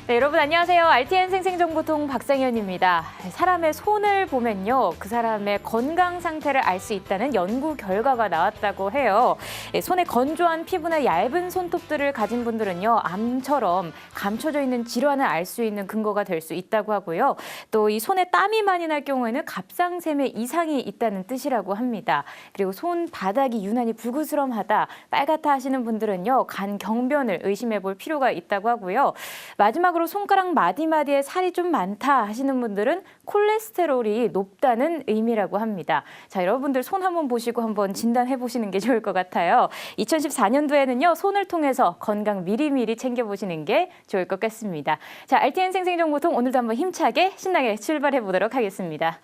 네, 여러분 안녕하세요. RTN 생생정보통 박상현입니다. 사람의 손을 보면요, 그 사람의 건강 상태를 알 수 있다는 연구 결과가 나왔다고 해요. 손에 건조한 피부나 얇은 손톱들을 가진 분들은요, 암처럼 감춰져 있는 질환을 알 수 있는 근거가 될 수 있다고 하고요. 또 이 손에 땀이 많이 날 경우에는 갑상샘에 이상이 있다는 뜻이라고 합니다. 그리고 손바닥이 유난히 불그스름하다, 빨갛다 하시는 분들은요, 간 경변을 의심해 볼 필요가 있다고 하고요. 마지막으로 손가락 마디마디에 살이 좀 많다 하시는 분들은 콜레스테롤이 높다는 의미라고 합니다. 자, 여러분들 손 한번 보시고 한번 진단해 보시는 게 좋을 것 같아요. 2014년도에는요, 손을 통해서 건강 미리미리 챙겨보시는 게 좋을 것 같습니다. 자, RTN 생생정보통 오늘도 한번 힘차게 신나게 출발해 보도록 하겠습니다.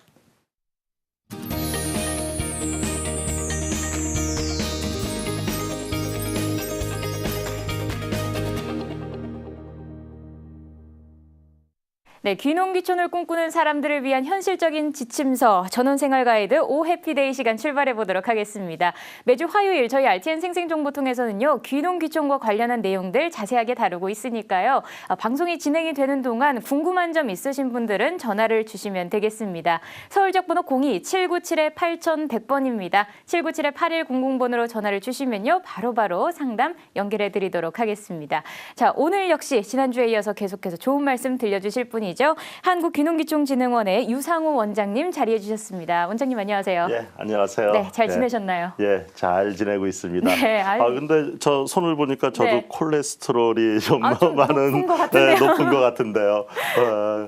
네, 귀농귀촌을 꿈꾸는 사람들을 위한 현실적인 지침서 전원생활 가이드 오 해피데이 시간 출발해 보도록 하겠습니다. 매주 화요일 저희 RTN 생생정보통에서는요, 귀농귀촌과 관련한 내용들 자세하게 다루고 있으니까요. 방송이 진행이 되는 동안 궁금한 점 있으신 분들은 전화를 주시면 되겠습니다. 서울적 번호 02-797-8100번입니다. 797-8100번으로 전화를 주시면요, 바로바로 상담 연결해 드리도록 하겠습니다. 자, 오늘 역시 지난주에 이어서 계속해서 좋은 말씀 들려주실 분이 한국귀농귀촌진흥원의 유상호 원장님 자리해 주셨습니다. 원장님 안녕하세요. 예, 안녕하세요. 네, 잘 지내셨나요? 예, 잘 지내고 있습니다. 네, 근데 저 손을 보니까 저도 네. 콜레스테롤이 좀 좀 많은, 높은 것 같은데요. 높은 것 같은데요.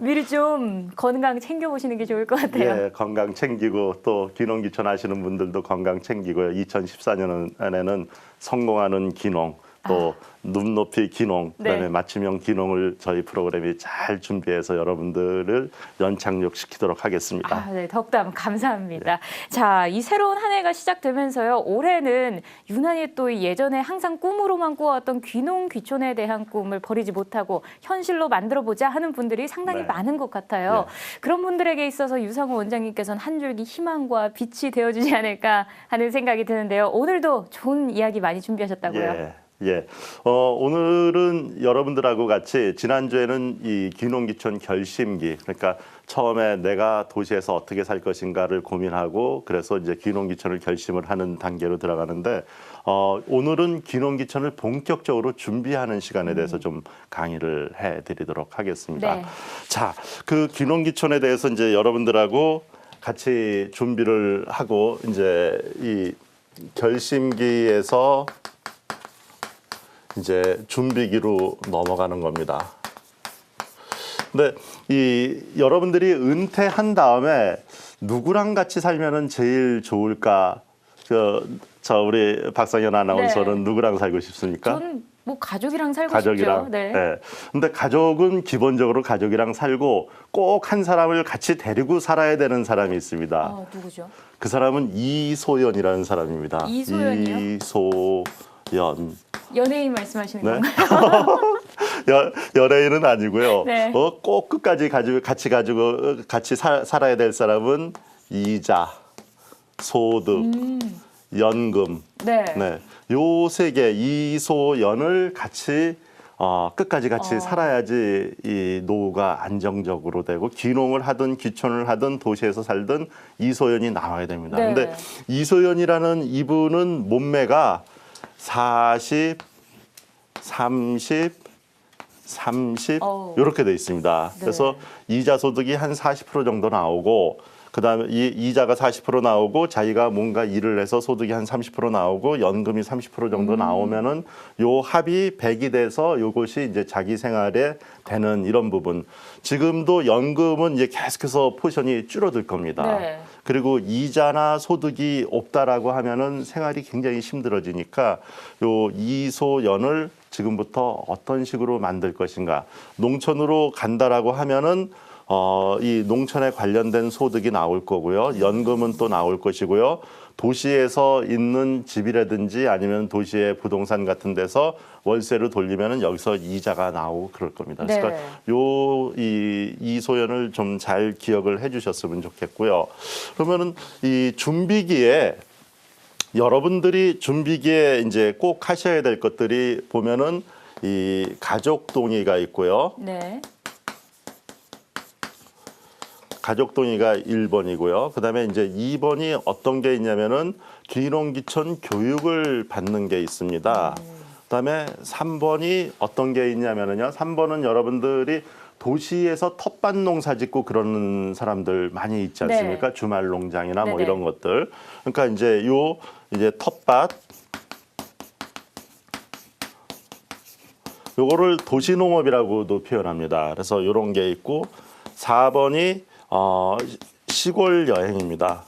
미리 좀 건강 챙겨보시는 게 좋을 것 같아요. 예, 건강 챙기고 또 귀농귀촌 하시는 분들도 건강 챙기고요. 2014년에는 성공하는 귀농, 또 눈높이 귀농, 그다음에 네. 맞춤형 귀농을 저희 프로그램이 잘 준비해서 여러분들을 연착륙시키도록 하겠습니다. 네, 덕담 감사합니다. 자, 이 새로운 한 해가 시작되면서요, 올해는 유난히 또 예전에 항상 꿈으로만 꾸었던 귀농귀촌에 대한 꿈을 버리지 못하고 현실로 만들어보자 하는 분들이 상당히 네. 많은 것 같아요. 그런 분들에게 있어서 유상호 원장님께서는 한 줄기 희망과 빛이 되어주지 않을까 하는 생각이 드는데요. 오늘도 좋은 이야기 많이 준비하셨다고요? 예. 오늘은 여러분들하고 같이 지난주에는 이 귀농귀촌 결심기, 그러니까 처음에 내가 도시에서 어떻게 살 것인가를 고민하고 그래서 이제 귀농귀촌을 결심을 하는 단계로 들어가는데 오늘은 귀농귀촌을 본격적으로 준비하는 시간에 대해서 좀 강의를 해드리도록 하겠습니다. 네. 자, 그 귀농귀촌에 대해서 이제 여러분들하고 같이 준비를 하고 이제 이 결심기에서 이제 준비기로 넘어가는 겁니다. 근데 이 여러분들이 은퇴한 다음에 누구랑 같이 살면은 제일 좋을까? 저 우리 박상현 아나운서는 네. 누구랑 살고 싶습니까? 저는 뭐 가족이랑 살고 가족이랑. 싶죠. 네. 네. 근데 가족은 기본적으로 가족이랑 살고 꼭 한 사람을 같이 데리고 살아야 되는 사람이 있습니다. 누구죠? 그 사람은 이소연이라는 사람입니다. 이소연이요? 이소연. 연예인 말씀하시는 네. 건가요? 연예인은 아니고요. 네. 꼭 끝까지 같이 살아야 될 사람은 이자, 소득, 연금. 네. 네. 요 세 개, 이소연을 같이 끝까지 같이 살아야지 이 노후가 안정적으로 되고 귀농을 하든 귀촌을 하든 도시에서 살든 이소연이 나와야 됩니다. 네. 근데 이소연이라는 이분은 몸매가 40, 30, 30 이렇게 돼 있습니다. 네. 그래서 이자 소득이 한 40% 정도 나오고 그다음에 이 이자가 40% 나오고 자기가 뭔가 일을 해서 소득이 한 30% 나오고 연금이 30% 정도 나오면은 요 합이 100이 돼서 요것이 이제 자기 생활에 되는 이런 부분. 지금도 연금은 이제 계속해서 포션이 줄어들 겁니다. 네. 그리고 이자나 소득이 없다라고 하면은 생활이 굉장히 힘들어지니까 요 이소연을 지금부터 어떤 식으로 만들 것인가. 농촌으로 간다라고 하면은 이 농촌에 관련된 소득이 나올 거고요. 연금은 또 나올 것이고요. 도시에서 있는 집이라든지 아니면 도시의 부동산 같은 데서 월세를 돌리면은 여기서 이자가 나오고 그럴 겁니다. 네. 그러니까 이 소연을 좀 잘 기억을 해주셨으면 좋겠고요. 그러면은 이 준비기에 여러분들이 준비기에 이제 꼭 하셔야 될 것들이 보면은 이 가족 동의가 있고요. 네. 가족 동의가 1번이고요. 그다음에 이제 2번이 어떤 게 있냐면은 귀농귀촌 교육을 받는 게 있습니다. 그다음에 3번이 어떤 게 있냐면은요. 3번은 여러분들이 도시에서 텃밭 농사 짓고 그러는 사람들 많이 있지 않습니까? 네. 주말 농장이나 뭐 네네. 이런 것들. 그러니까 이제 이제 텃밭 요거를 도시농업이라고도 표현합니다. 그래서 이런 게 있고 4번이 시골 여행입니다.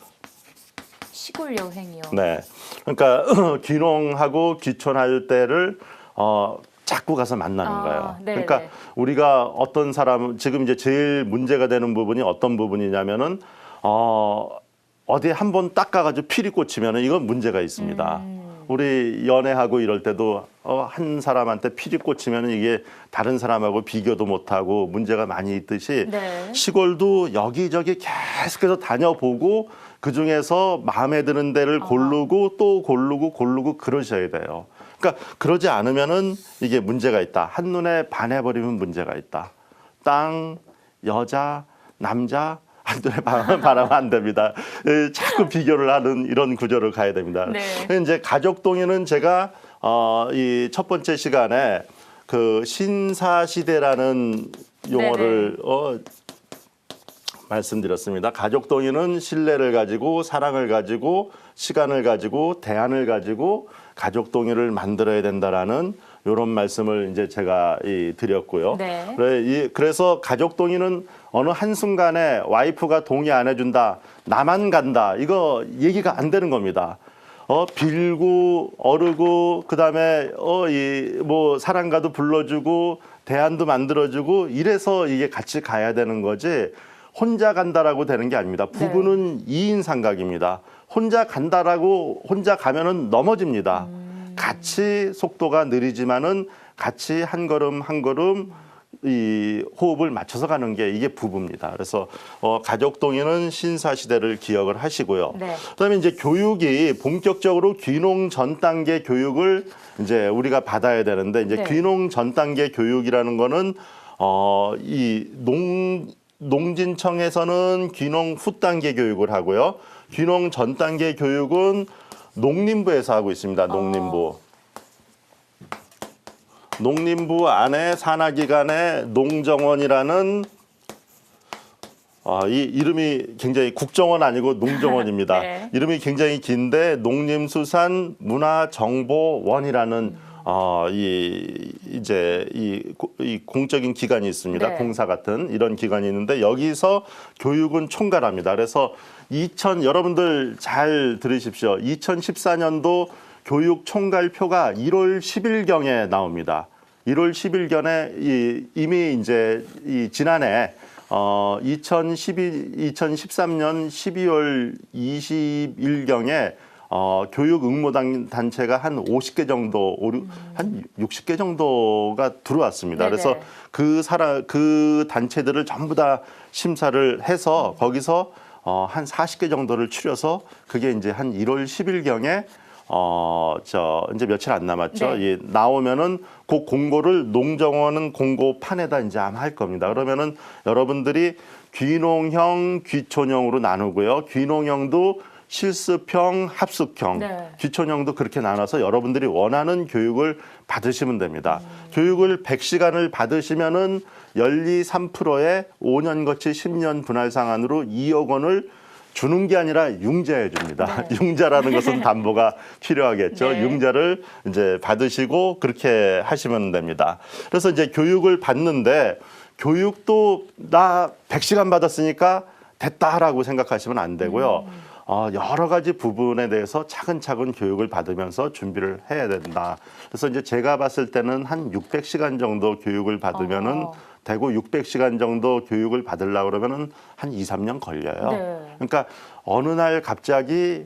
시골 여행이요. 네. 그러니까 귀농하고 귀촌할 때를 자꾸 가서 만나는 거예요. 네네. 그러니까 우리가 어떤 사람 지금 이제 제일 문제가 되는 부분이 어떤 부분이냐면은 어디 한번 딱 가가지고 피리 꽂히면은 이건 문제가 있습니다. 우리 연애하고 이럴 때도 한 사람한테 피리 꽂히면은 이게 다른 사람하고 비교도 못하고 문제가 많이 있듯이 네. 시골도 여기저기 계속해서 다녀보고 그 중에서 마음에 드는 데를 고르고 또 고르고 그러셔야 돼요. 그러니까 그러지 않으면은 이게 문제가 있다. 한눈에 반해버리면 문제가 있다. 땅, 여자, 남자 한눈에 반하면 안 됩니다. 자꾸 비교를 하는 이런 구조를 가야 됩니다. 네. 이제 가족 동의는 제가 이 첫 번째 시간에 그 신사시대라는 용어를 말씀드렸습니다. 가족 동의는 신뢰를 가지고 사랑을 가지고 시간을 가지고 대안을 가지고 가족 동의를 만들어야 된다라는 이런 말씀을 이제 제가 드렸고요. 네. 그래서 가족 동의는 어느 한순간에 와이프가 동의 안 해준다, 나만 간다, 이거 얘기가 안 되는 겁니다. 빌고 어르고 그다음에 뭐 사랑가도 불러주고 대안도 만들어주고 이래서 이게 같이 가야 되는 거지 혼자 간다라고 되는 게 아닙니다. 부부는 2인 삼각입니다. 혼자 간다라고 혼자 가면은 넘어집니다. 같이 속도가 느리지만은 같이 한 걸음 한 걸음 이 호흡을 맞춰서 가는 게 이게 부부입니다. 그래서 가족 동의는 신사시대를 기억을 하시고요. 네. 그다음에 이제 교육이 본격적으로 귀농 전 단계 교육을 이제 우리가 받아야 되는데 이제 네. 귀농 전 단계 교육이라는 거는 이 농진청에서는 귀농 후 단계 교육을 하고요. 귀농 전 단계 교육은 농림부에서 하고 있습니다. 농림부. 농림부 안에 산하기관의 농정원이라는 이 이름이 굉장히 국정원 아니고 농정원입니다. 네. 이름이 굉장히 긴데 농림수산문화정보원이라는 이 공적인 기관이 있습니다. 네. 공사 같은 이런 기관이 있는데 여기서 교육은 총괄합니다. 그래서 여러분들 잘 들으십시오. 2014년도 교육 총괄표가 1월 10일경에 나옵니다. 1월 10일경에 이미 이제 지난해 2013년 12월 20일경에 교육 응모단체가 한 50개 정도, 한 60개 정도가 들어왔습니다. 네네. 그래서 그 단체들을 전부 다 심사를 해서 거기서 한 40개 정도를 추려서 그게 이제 한 1월 10일경에 이제 며칠 안 남았죠. 네. 나오면은 그 공고를 농정원은 공고판에다 이제 아마 할 겁니다. 그러면은 여러분들이 귀농형, 귀촌형으로 나누고요. 귀농형도 실습형, 합숙형, 네. 귀촌형도 그렇게 나눠서 여러분들이 원하는 교육을 받으시면 됩니다. 교육을 100시간을 받으시면은 연리 3%에 5년 거치 10년 분할 상한으로 2억 원을 주는 게 아니라 융자해 줍니다. 네. 융자라는 것은 담보가 필요하겠죠. 네. 융자를 이제 받으시고 그렇게 하시면 됩니다. 그래서 이제 교육을 받는데 교육도 나 100시간 받았으니까 됐다라고 생각하시면 안 되고요. 여러 가지 부분에 대해서 차근차근 교육을 받으면서 준비를 해야 된다. 그래서 이제 제가 봤을 때는 한 600시간 정도 교육을 받으면은 되고 600시간 정도 교육을 받으려고 그러면은 한 2, 3년 걸려요. 네. 그러니까 어느 날 갑자기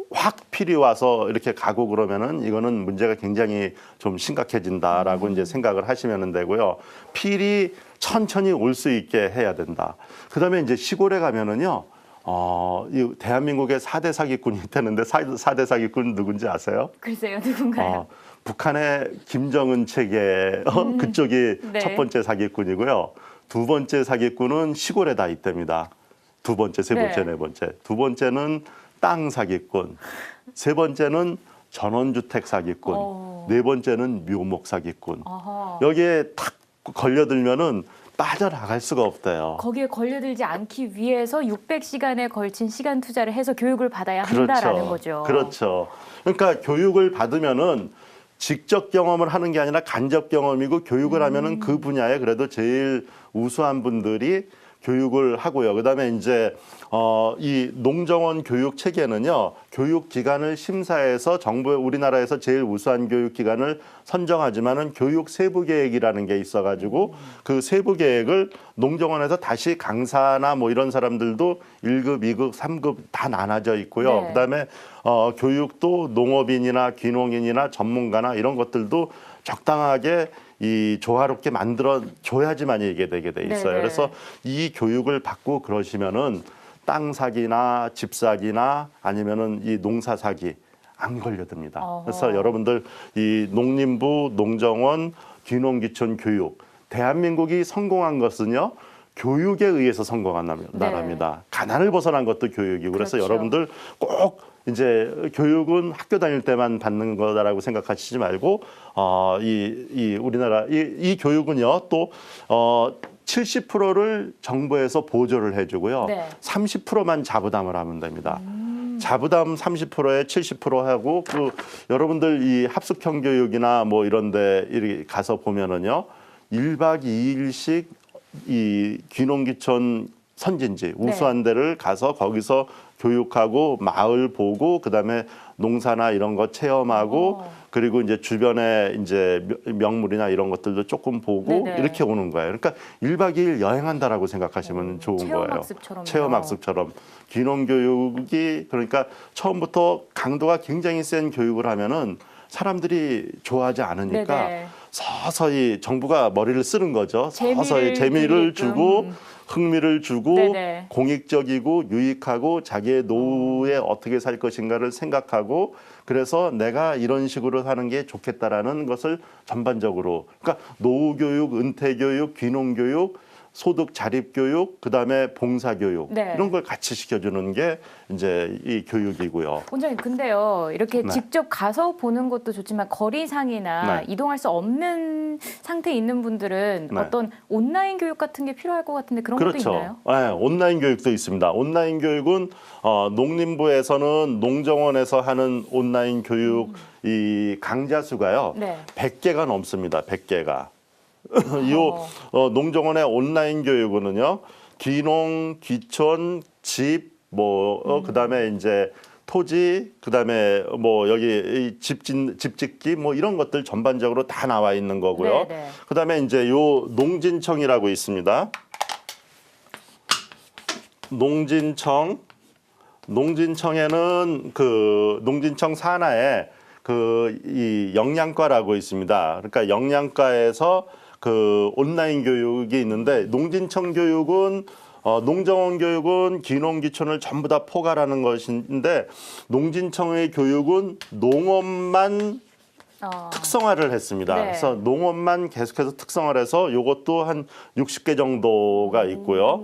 확 필이 와서 이렇게 가고 그러면은 이거는 문제가 굉장히 좀 심각해진다라고 이제 생각을 하시면 되고요. 필이 천천히 올 수 있게 해야 된다. 그다음에 이제 시골에 가면은요. 이 대한민국의 4대 사기꾼이 있다는데 4대 사기꾼 누군지 아세요? 글쎄요, 누군가요? 북한의 김정은 체계 그쪽이 네. 첫 번째 사기꾼이고요. 두 번째 사기꾼은 시골에 다 있답니다. 두 번째, 세 번째, 네. 네 번째. 두 번째는 땅 사기꾼. 세 번째는 전원주택 사기꾼. 네 번째는 묘목 사기꾼. 아하. 여기에 탁 걸려들면은 빠져나갈 수가 없대요. 거기에 걸려들지 않기 위해서 600시간에 걸친 시간 투자를 해서 교육을 받아야 한다라는 거죠. 그렇죠. 그러니까 교육을 받으면은 직접 경험을 하는 게 아니라 간접 경험이고 교육을 하면은 그 분야에 그래도 제일 우수한 분들이 교육을 하고요. 그다음에 이제 이 농정원 교육 체계는요. 교육 기관을 심사해서 정부의 우리나라에서 제일 우수한 교육 기관을 선정하지만은 교육 세부 계획이라는 게 있어 가지고 그 세부 계획을 농정원에서 다시 강사나 뭐 이런 사람들도 1급, 2급, 3급 다 나눠져 있고요. 네. 그다음에 교육도 농업인이나 귀농인이나 전문가나 이런 것들도 적당하게 이 조화롭게 만들어 줘야지만 이게 되게 돼 있어요. 네네. 그래서 이 교육을 받고 그러시면은 땅 사기나 집 사기나 아니면은 이 농사 사기 안 걸려듭니다. 어허. 그래서 여러분들 이 농림부, 농정원, 귀농귀촌 교육 대한민국이 성공한 것은요. 교육에 의해서 성공한 나라입니다. 가난을 벗어난 것도 교육이고 그래서 그렇죠. 여러분들 꼭 이제 교육은 학교 다닐 때만 받는 거다라고 생각하시지 말고 이 우리나라 이 교육은요 또 70%를 정부에서 보조를 해주고요. 네. 30%만 자부담을 하면 됩니다. 자부담 30%에 70% 하고 그 여러분들 이 합숙형 교육이나 뭐 이런데 이렇게 가서 보면은요 1박 2일씩 이 귀농귀촌 선진지 우수한 데를 가서 거기서 교육하고 마을 보고 그다음에 농사나 이런 거 체험하고 그리고 이제 주변에 이제 명물이나 이런 것들도 조금 보고 네네. 이렇게 오는 거예요. 그러니까 1박 2일 여행한다라고 생각하시면 좋은 거예요. 체험학습처럼요. 체험학습처럼 귀농교육이 그러니까 처음부터 강도가 굉장히 센 교육을 하면은 사람들이 좋아하지 않으니까 네네. 서서히 정부가 머리를 쓰는 거죠. 재미를 서서히 재미를 주게끔. 주고 흥미를 주고 네네. 공익적이고 유익하고 자기의 노후에 어떻게 살 것인가를 생각하고 그래서 내가 이런 식으로 하는 게 좋겠다라는 것을 전반적으로 그러니까 노후 교육, 은퇴 교육, 귀농 교육, 소득 자립 교육, 그다음에 봉사 교육 네. 이런 걸 같이 시켜주는 게 이제 이 교육이고요. 원장님 근데요 이렇게 네. 직접 가서 보는 것도 좋지만 거리상이나 네. 이동할 수 없는 상태에 있는 분들은 네. 어떤 온라인 교육 같은 게 필요할 것 같은데 그런 것도 있나요? 네, 온라인 교육도 있습니다. 온라인 교육은 농림부에서는 농정원에서 하는 온라인 교육 이 강좌 수가요. 네. 100개가 넘습니다. 100개가. 이 농정원의 온라인 교육은요. 귀농, 귀촌, 집, 그다음에 이제 토지, 그다음에 뭐 여기 집 짓기 뭐 이런 것들 전반적으로 다 나와 있는 거고요. 네네. 그다음에 이제 요 농진청이라고 있습니다. 농진청에는 그 농진청 산하에 그 이 영양과라고 있습니다. 그러니까 영양과에서 그 온라인 교육이 있는데 농진청 교육은 농정원 교육은 귀농귀촌을 전부 다 포괄하는 것인데 농진청의 교육은 농업만 특성화를 했습니다. 네. 그래서 농업만 계속해서 특성화를 해서 이것도 한 60개 정도가 있고요.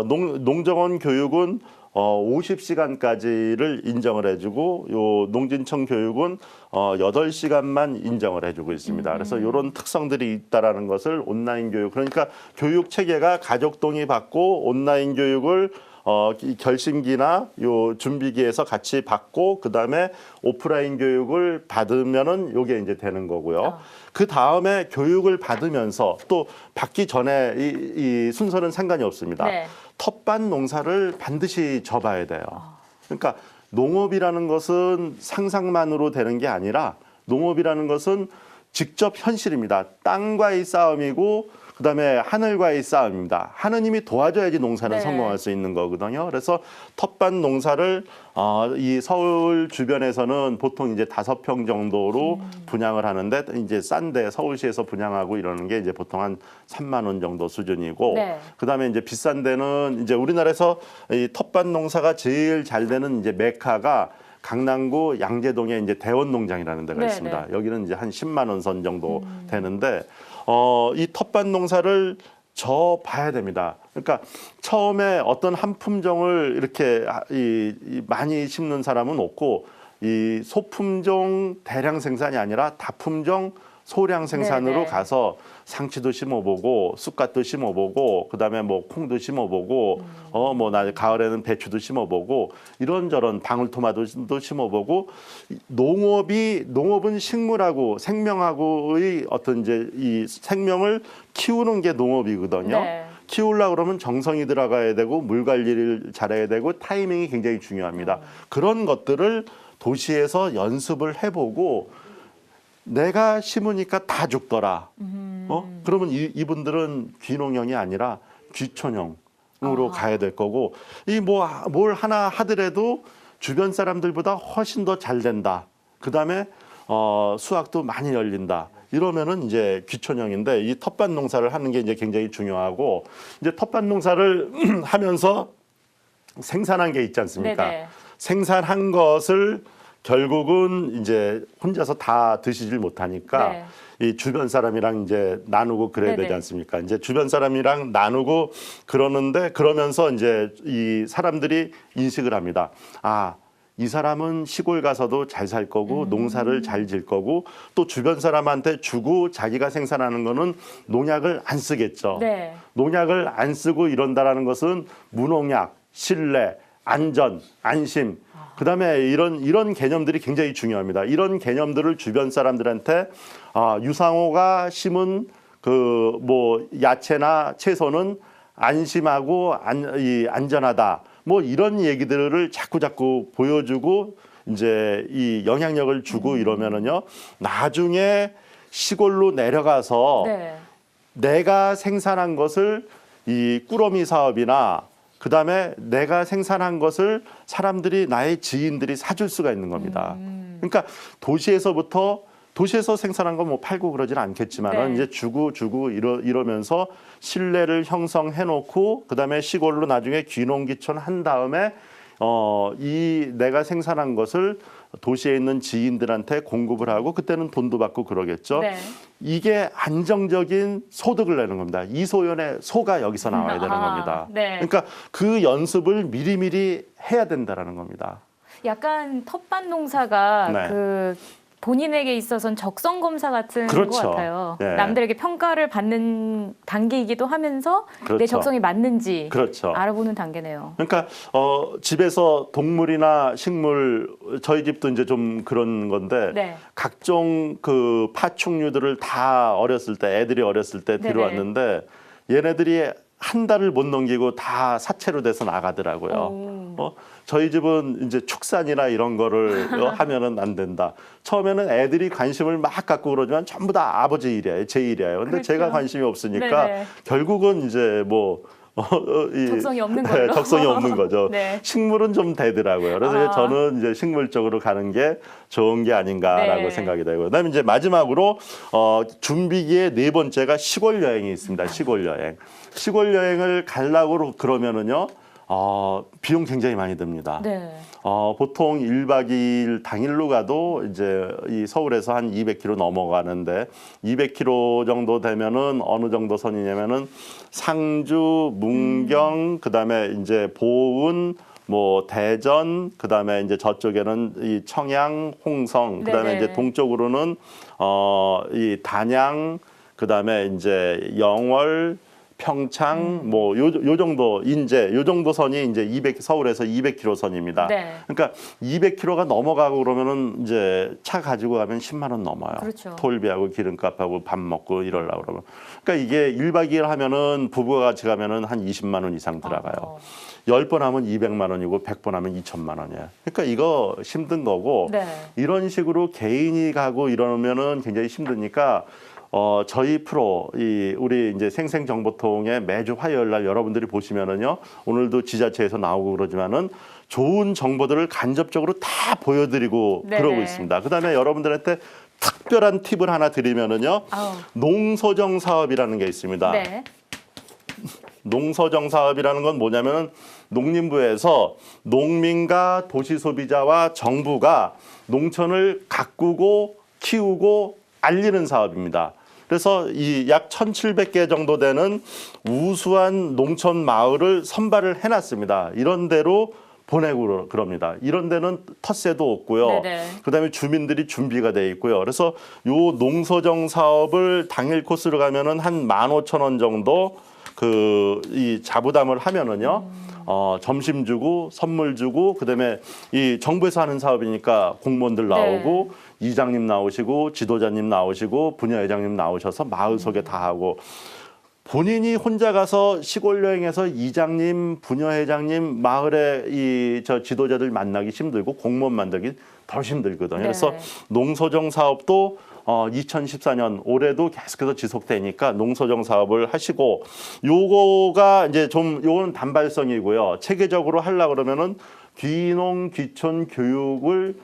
농정원 교육은 50시간까지를 인정을 해주고 요 농진청 교육은 8시간만 인정을 해주고 있습니다. 그래서 이런 특성들이 있다라는 것을 온라인 교육 그러니까 교육 체계가 가족 동의받고 온라인 교육을 이 결심기나 요 준비기에서 같이 받고 그다음에 오프라인 교육을 받으면은 요게 이제 되는 거고요. 그 다음에 교육을 받으면서 또 받기 전에 이 순서는 상관이 없습니다. 네. 텃밭 농사를 반드시 접어야 돼요. 그러니까 농업이라는 것은 상상만으로 되는 게 아니라 농업이라는 것은 직접 현실입니다. 땅과의 싸움이고 그다음에 하늘과의 싸움입니다. 하느님이 도와줘야지 농사는 네. 성공할 수 있는 거거든요. 그래서 텃밭 농사를 이 서울 주변에서는 보통 이제 5평 정도로 분양을 하는데 이제 싼데 서울시에서 분양하고 이러는 게 이제 보통 한 3만 원 정도 수준이고 네. 그다음에 이제 비싼 데는 이제 우리나라에서 이 텃밭 농사가 제일 잘 되는 이제 메카가 강남구 양재동에 이제 대원농장이라는 데가 네, 있습니다. 네. 여기는 이제 한 10만 원 선 정도 되는데 이 텃밭 농사를 저 봐야 됩니다. 그러니까 처음에 어떤 한 품종을 이렇게 이 많이 심는 사람은 없고 이 소품종 대량 생산이 아니라 다품종 소량 생산으로 네네. 가서 상치도 심어보고 쑥갓도 심어보고 그다음에 뭐 콩도 심어보고 뭐 가을에는 배추도 심어보고 이런저런 방울토마토도 심어보고 농업은 식물하고 생명하고의 어떤 이제 이 생명을 키우는 게 농업이거든요. 네. 키우려고 그러면 정성이 들어가야 되고 물 관리를 잘해야 되고 타이밍이 굉장히 중요합니다. 그런 것들을 도시에서 연습을 해보고 내가 심으니까 다 죽더라. 그러면 이분들은 귀농형이 아니라 귀촌형으로 가야 될 거고 이 뭘 하나 하더라도 주변 사람들보다 훨씬 더 잘 된다. 그다음에 수확도 많이 열린다. 이러면은 이제 귀촌형인데 이 텃밭 농사를 하는 게 이제 굉장히 중요하고 이제 텃밭 농사를 하면서 생산한 게 있지 않습니까? 네네. 생산한 것을 결국은 이제 혼자서 다 드시질 못하니까 네. 이 주변 사람이랑 이제 나누고 그래야 네네. 되지 않습니까? 이제 주변 사람이랑 나누고 그러면서 이제 이 사람들이 인식을 합니다. 이 사람은 시골 가서도 잘 살 거고 농사를 잘 질 거고 또 주변 사람한테 주고 자기가 생산하는 거는 농약을 안 쓰겠죠. 네. 농약을 안 쓰고 이런다라는 것은 무농약, 신뢰, 안전, 안심 그다음에 이런 개념들이 굉장히 중요합니다. 이런 개념들을 주변 사람들한테 유상호가 심은 그 뭐 야채나 채소는 안심하고 안전하다. 뭐 이런 얘기들을 자꾸 보여주고 이제 이 영향력을 주고 이러면은요. 나중에 시골로 내려가서 네. 내가 생산한 것을 이 꾸러미 사업이나 그다음에 내가 생산한 것을 사람들이 나의 지인들이 사줄 수가 있는 겁니다. 그러니까 도시에서 생산한 거 뭐 팔고 그러진 않겠지만은 네. 이제 주고 이러면서 신뢰를 형성해 놓고 그다음에 시골로 나중에 귀농귀촌 한 다음에 이 내가 생산한 것을 도시에 있는 지인들한테 공급을 하고 그때는 돈도 받고 그러겠죠. 네. 이게 안정적인 소득을 내는 겁니다. 이소연의 소가 여기서 나와야 되는 겁니다. 네. 그러니까 그 연습을 미리미리 해야 된다라는 겁니다. 약간 텃밭 농사가 네. 그 본인에게 있어서는 적성 검사 같은 그렇죠. 것 같아요. 네. 남들에게 평가를 받는 단계이기도 하면서 내 그렇죠. 적성이 맞는지 그렇죠. 알아보는 단계네요. 그러니까 집에서 동물이나 식물 저희 집도 이제 좀 그런 건데 네. 각종 그 파충류들을 다 애들이 어렸을 때 네네. 들어왔는데 얘네들이 한 달을 못 넘기고 다 사체로 돼서 나가더라고요. 저희 집은 이제 축산이나 이런 거를 하면은 안 된다. 처음에는 애들이 관심을 막 갖고 그러지만 전부 다 아버지 일이에요, 제 일이에요. 근데 그렇죠. 제가 관심이 없으니까 네네. 결국은 이제 적성이 없는 걸로. 적성이 없는 거죠. 네. 식물은 좀 되더라고요. 그래서 저는 이제 식물 쪽으로 가는 게 좋은 게 아닌가라고 네. 생각이 되고. 그다음에 이제 마지막으로 준비기의 네 번째가 시골 여행이 있습니다. 시골 여행. 시골 여행을 가려고 그러면은요. 비용 굉장히 많이 듭니다. 네. 보통 1박 2일 당일로 가도 이제 이 서울에서 한 200km 넘어가는데 200km 정도 되면은 어느 정도 선이냐면은 상주, 문경, 그다음에 이제 보은, 뭐 대전, 그다음에 이제 저쪽에는 이 청양, 홍성, 그다음에 네네. 이제 동쪽으로는 이 단양, 그다음에 이제 영월, 평창 뭐 요 정도 인제 요 정도 선이 이제 서울에서 200km 선입니다. 네. 그러니까 200km가 넘어가고 그러면은 이제 차 가지고 가면 10만 원 넘어요. 그렇죠. 톨비하고 기름값하고 밥 먹고 이러려고 그러면. 그러니까 이게 1박 2일 하면은 부부가 같이 가면은 한 20만 원 이상 들어가요. 10번 하면 200만 원이고 100번 하면 2천만 원이에요. 그러니까 이거 힘든 거고 네. 이런 식으로 개인이 가고 이러면은 굉장히 힘드니까 저희 프로, 우리 이제 생생정보통에 매주 화요일 날 여러분들이 보시면은요, 오늘도 지자체에서 나오고 그러지만은 좋은 정보들을 간접적으로 다 보여드리고 네네. 그러고 있습니다. 그 다음에 여러분들한테 특별한 팁을 하나 드리면은요, 농소정 사업이라는 게 있습니다. 네. 농소정 사업이라는 건 뭐냐면은 농림부에서 농민과 도시 소비자와 정부가 농촌을 가꾸고 키우고 알리는 사업입니다. 그래서 이 약 1,700개 정도 되는 우수한 농촌 마을을 선발을 해놨습니다. 이런 데로 보내고 그럽니다. 이런 데는 텃세도 없고요. 네네. 그다음에 주민들이 준비가 돼 있고요. 그래서 요 농소정 사업을 당일 코스로 가면은 한 15,000원 정도 이 자부담을 하면은요. 점심 주고 선물 주고 그다음에 이 정부에서 하는 사업이니까 공무원들 나오고 이장님 나오시고 지도자님 나오시고 분야회장님 나오셔서 마을 소개 다 하고 본인이 혼자 가서 시골 여행에서 이장님, 부녀회장님, 마을의 지도자들 만나기 힘들고 공무원 만들기 더 힘들거든요. 네. 그래서 농소정 사업도 2014년 올해도 계속해서 지속되니까 농소정 사업을 하시고 요거가 이제 요거는 단발성이고요. 체계적으로 하려고 그러면은 귀농 귀촌 교육을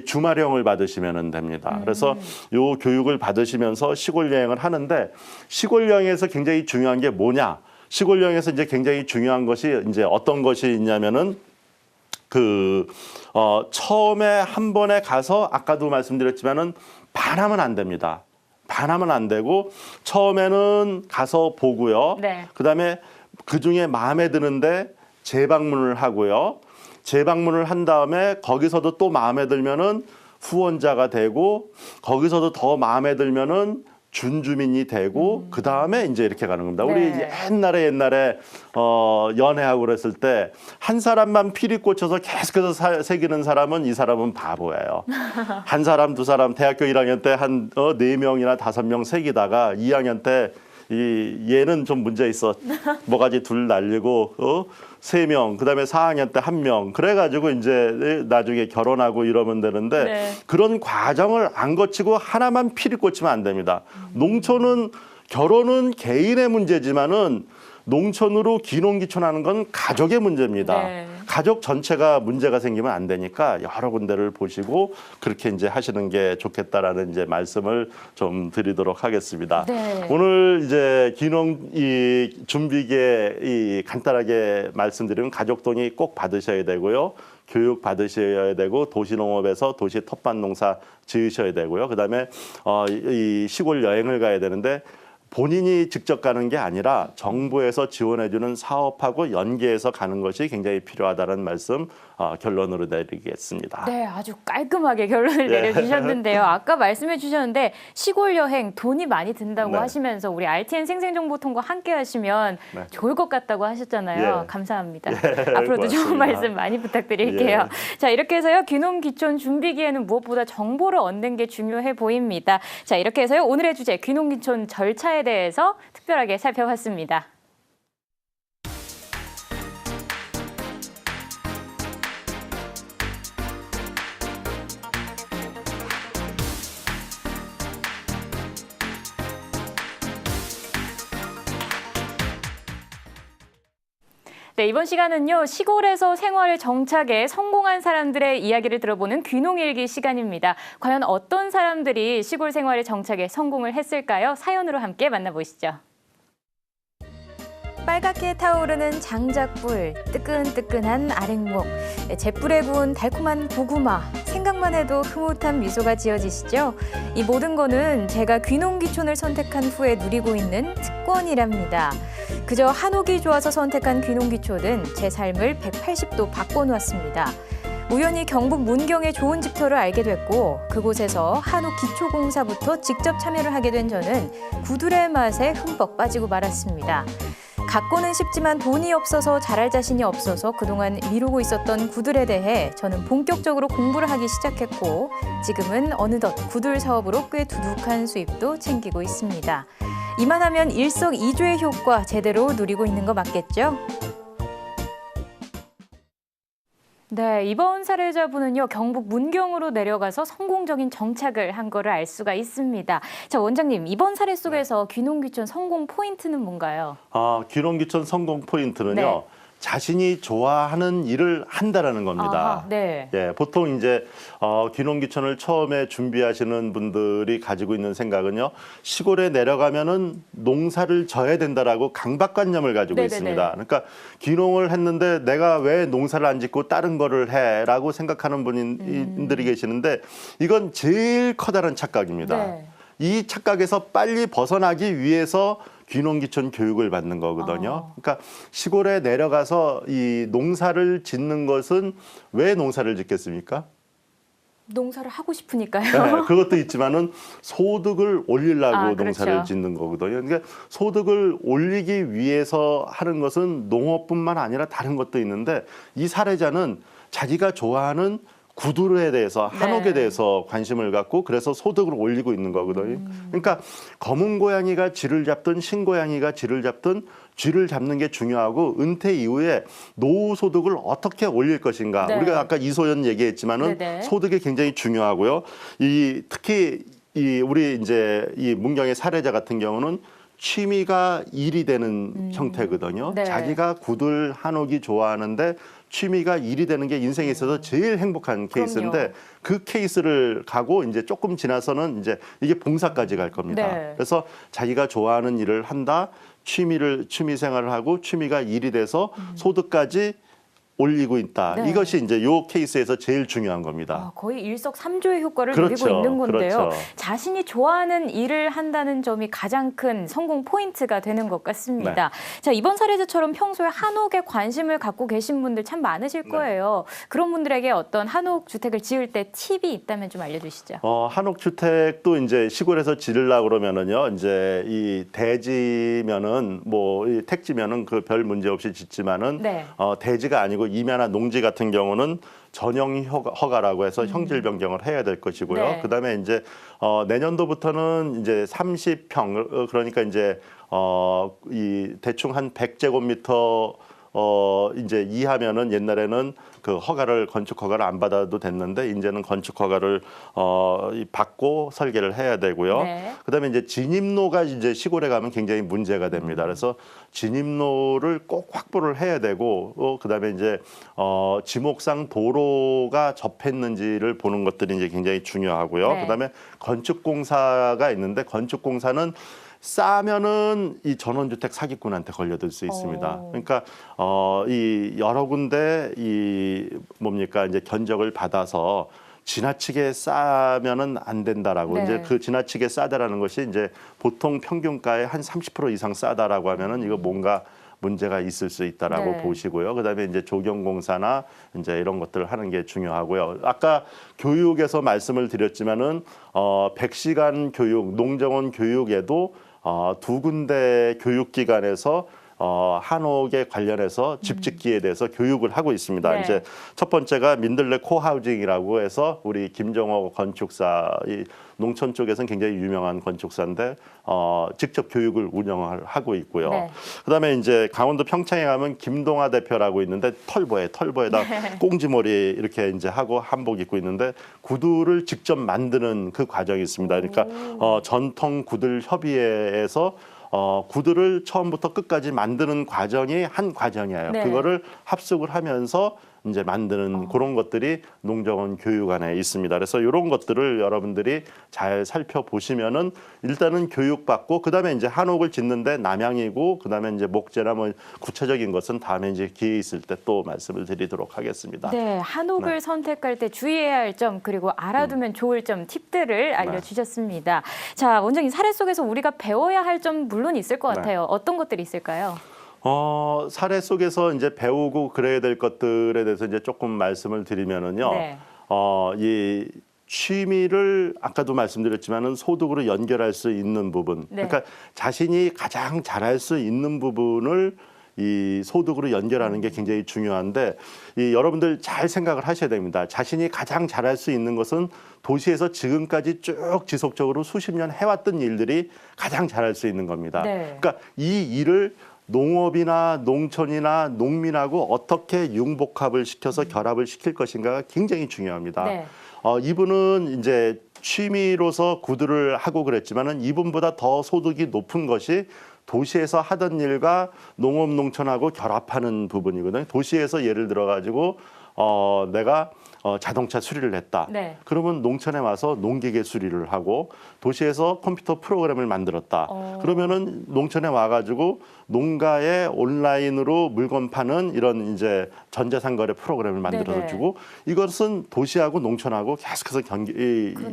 주말형을 받으시면 됩니다. 그래서 요 교육을 받으시면서 시골 여행을 하는데 시골 여행에서 굉장히 중요한 게 뭐냐? 시골 여행에서 이제 굉장히 중요한 것이 이제 어떤 것이 있냐면은 처음에 한 번에 가서 아까도 말씀드렸지만은 반하면 안 됩니다. 반하면 안 되고 처음에는 가서 보고요. 네. 그다음에 그중에 마음에 드는데 재방문을 하고요. 재방문을 한 다음에 거기서도 또 마음에 들면은 후원자가 되고 거기서도 더 마음에 들면은 준주민이 되고 그 다음에 이제 이렇게 가는 겁니다. 우리 네. 옛날에 연애하고 그랬을 때 한 사람만 피리 꽂혀서 계속해서 새기는 사람은 이 사람은 바보예요. 한 사람 두 사람 대학교 1학년 때 한 4명이나 5명 새기다가 2학년 때 얘는 좀 문제 있어. 뭐가지 둘 날리고 3명, 그다음에 4학년 때 1명. 그래가지고 이제 나중에 결혼하고 이러면 되는데 네. 그런 과정을 안 거치고 하나만 피리 꽂히면 안 됩니다. 농촌은 결혼은 개인의 문제지만은 농촌으로 귀농귀촌하는 건 가족의 문제입니다. 네. 가족 전체가 문제가 생기면 안 되니까 여러 군데를 보시고 그렇게 이제 하시는 게 좋겠다라는 이제 말씀을 좀 드리도록 하겠습니다. 네. 오늘 이제 귀농 준비계 간단하게 말씀드리면 가족동의 꼭 받으셔야 되고요. 교육 받으셔야 되고 도시농업에서 도시 텃밭 농사 지으셔야 되고요. 그다음에 이 시골 여행을 가야 되는데 본인이 직접 가는 게 아니라 정부에서 지원해주는 사업하고 연계해서 가는 것이 굉장히 필요하다는 말씀 결론으로 내리겠습니다. 네, 아주 깔끔하게 결론을 내려주셨는데요. 아까 말씀해 주셨는데 시골 여행 돈이 많이 든다고 네. 하시면서 우리 RTN 생생정보통과 함께 하시면 네. 좋을 것 같다고 하셨잖아요. 예. 감사합니다. 앞으로도 좋은 고맙습니다. 말씀 많이 부탁드릴게요. 자, 이렇게 해서요. 귀농귀촌 준비기에는 무엇보다 정보를 얻는 게 중요해 보입니다. 자, 이렇게 해서요. 오늘의 주제 귀농귀촌 절차에 대해서 특별하게 살펴봤습니다. 네, 이번 시간은요. 시골에서 생활을 정착해 성공한 사람들의 이야기를 들어보는 귀농일기 시간입니다. 과연 어떤 사람들이 시골 생활에 정착해 성공을 했을까요? 사연으로 함께 만나보시죠. 빨갛게 타오르는 장작불, 뜨끈뜨끈한 아랫목, 잿불에 구운 달콤한 고구마, 생각만 해도 흐뭇한 미소가 지어지시죠? 이 모든 거는 제가 귀농귀촌을 선택한 후에 누리고 있는 특권이랍니다. 그저 한옥이 좋아서 선택한 귀농귀촌은 제 삶을 180도 바꿔놓았습니다. 우연히 경북 문경의 좋은 집터를 알게 됐고 그곳에서 한옥 기초공사부터 직접 참여를 하게 된 저는 구들의 맛에 흠뻑 빠지고 말았습니다. 갖고는 싶지만 돈이 없어서 잘할 자신이 없어서 그동안 미루고 있었던 구들에 대해 저는 본격적으로 공부를 하기 시작했고 지금은 어느덧 구들 사업으로 꽤 두둑한 수입도 챙기고 있습니다. 이만하면 일석이조의 효과 제대로 누리고 있는 거 맞겠죠? 네, 이번 사례자분은요, 경북 문경으로 내려가서 성공적인 정착을 한 거를 알 수가 있습니다. 자, 원장님, 이번 사례 속에서 귀농귀촌 성공 포인트는 뭔가요? 귀농귀촌 성공 포인트는요. 네. 자신이 좋아하는 일을 한다라는 겁니다. 아하, 네. 예, 보통 이제 귀농귀촌을 처음에 준비하시는 분들이 가지고 있는 생각은요. 시골에 내려가면은 농사를 져야 된다라고 강박관념을 가지고 네네네. 있습니다. 그러니까 귀농을 했는데 내가 왜 농사를 안 짓고 다른 거를 해라고 생각하는 분들이 계시는데 이건 제일 커다란 착각입니다. 네. 이 착각에서 빨리 벗어나기 위해서 귀농귀촌 교육을 받는 거거든요. 그러니까 시골에 내려가서 이 농사를 짓는 것은 왜 농사를 짓겠습니까? 농사를 하고 싶으니까요. 네, 그것도 있지만은 소득을 올리려고 그렇죠. 농사를 짓는 거거든요. 그러니까 소득을 올리기 위해서 하는 것은 농업뿐만 아니라 다른 것도 있는데 이 사례자는 자기가 좋아하는 구두에 대해서 한옥에 네. 대해서 관심을 갖고 그래서 소득을 올리고 있는 거거든요. 그러니까 검은 고양이가 쥐를 잡든 신고양이가 쥐를 잡든 쥐를 잡는 게 중요하고 은퇴 이후에 노후 소득을 어떻게 올릴 것인가. 네. 우리가 아까 이소연 얘기했지만은 네네. 소득이 굉장히 중요하고요. 특히 우리 이제 이 문경의 사례자 같은 경우는 취미가 일이 되는 형태거든요. 네. 자기가 구들 한옥이 좋아하는데 취미가 일이 되는 게 인생에 있어서 제일 행복한 케이스인데 그럼요. 그 케이스를 가고 이제 조금 지나서는 이제 이게 봉사까지 갈 겁니다. 네. 그래서 자기가 좋아하는 일을 한다, 취미 생활을 하고 취미가 일이 돼서 소득까지 올리고 있다. 네. 이것이 이제 요 케이스에서 제일 중요한 겁니다. 거의 일석삼조의 효과를 그렇죠. 누리고 있는 건데요. 그렇죠. 자신이 좋아하는 일을 한다는 점이 가장 큰 성공 포인트가 되는 것 같습니다. 자, 이번 사례자처럼 평소에 한옥에 관심을 갖고 계신 분들 참 많으실 거예요. 그런 분들에게 어떤 한옥 주택을 지을 때 팁이 있다면 좀 알려주시죠. 한옥 주택도 이제 시골에서 지으려고 그러면은요, 이제 이 대지면은 이 택지면은 그 별 문제 없이 짓지만은 네. 대지가 아니고 임야나 농지 같은 경우는 전용 허가라고 해서 형질 변경을 해야 될 것이고요. 네. 그다음에 이제 내년도부터는 이제 30평 그러니까 이제 이 대충 한 100제곱미터 이제 이하면은 옛날에는 그 건축 허가를 안 받아도 됐는데 이제는 건축 허가를 받고 설계를 해야 되고요. 네. 그다음에 이제 진입로가 이제 시골에 가면 굉장히 문제가 됩니다. 그래서 진입로를 꼭 확보를 해야 되고 그다음에 이제 지목상 도로가 접했는지를 보는 것들이 이제 굉장히 중요하고요. 네. 그다음에 건축공사가 있는데 건축공사는 싸면은 이 전원주택 사기꾼한테 걸려들 수 있습니다. 그러니까 이 여러 군데 이제 견적을 받아서 지나치게 싸면은 안 된다라고 네. 이제 그 지나치게 싸다라는 것이 이제 보통 평균가의 한 30% 이상 싸다라고 하면은 이거 뭔가 문제가 있을 수 있다라고 네. 보시고요. 그다음에 이제 조경공사나 이제 이런 것들을 하는 게 중요하고요. 아까 교육에서 말씀을 드렸지만은 100시간 교육, 농정원 교육에도 2군데 교육기관에서 한옥에 관련해서 집 짓기에 대해서 교육을 하고 있습니다. 네. 이제 첫 번째가 민들레 코하우징이라고 해서 우리 김정호 건축사, 이 농촌 쪽에서는 굉장히 유명한 건축사인데 직접 교육을 운영을 하고 있고요. 네. 그다음에 이제 강원도 평창에 가면 김동아 대표라고 있는데 털보에다 꽁지머리 이렇게 이제 하고 한복 입고 있는데 구두를 직접 만드는 그 과정이 있습니다. 그러니까 전통 구들 협의회에서 구두를 처음부터 끝까지 만드는 과정이 한 과정이에요. 네. 그거를 합숙을 하면서 이제 만드는 그런 것들이 농정원 교육안에 있습니다. 그래서 이런 것들을 여러분들이 잘 살펴보시면은 일단은 교육받고 그다음에 이제 한옥을 짓는데 남양이고 그다음에 이제 목재나 뭐 구체적인 것은 다음에 이제 기회 있을 때 또 말씀을 드리도록 하겠습니다. 네, 한옥을 선택할 때 주의해야 할 점 그리고 알아두면 좋을 점 팁들을 알려주셨습니다. 자, 원장님 사례 속에서 우리가 배워야 할 점 물론 있을 것 같아요. 어떤 것들이 있을까요? 사례 속에서 이제 배우고 그래야 될 것들에 대해서 이제 조금 말씀을 드리면은요. 네. 이 취미를 아까도 말씀드렸지만은 소득으로 연결할 수 있는 부분. 네. 그러니까 자신이 가장 잘할 수 있는 부분을 이 소득으로 연결하는 게 굉장히 중요한데 여러분들 잘 생각을 하셔야 됩니다. 자신이 가장 잘할 수 있는 것은 도시에서 지금까지 쭉 지속적으로 수십 년 해왔던 일들이 가장 잘할 수 있는 겁니다. 네. 그러니까 이 일을 농업이나 농촌이나 농민하고 어떻게 융복합을 시켜서 결합을 시킬 것인가가 굉장히 중요합니다. 네. 이분은 이제 취미로서 구두를 하고 그랬지만은 이분보다 더 소득이 높은 것이 도시에서 하던 일과 농업 농촌하고 결합하는 부분이거든요. 도시에서 예를 들어 가지고 내가 자동차 수리를 했다. 네. 그러면 농촌에 와서 농기계 수리를 하고 도시에서 컴퓨터 프로그램을 만들었다. 그러면은 농촌에 와가지고 농가에 온라인으로 물건 파는 이런 이제 전자상거래 프로그램을 만들어서 네네. 주고 이것은 도시하고 농촌하고 계속해서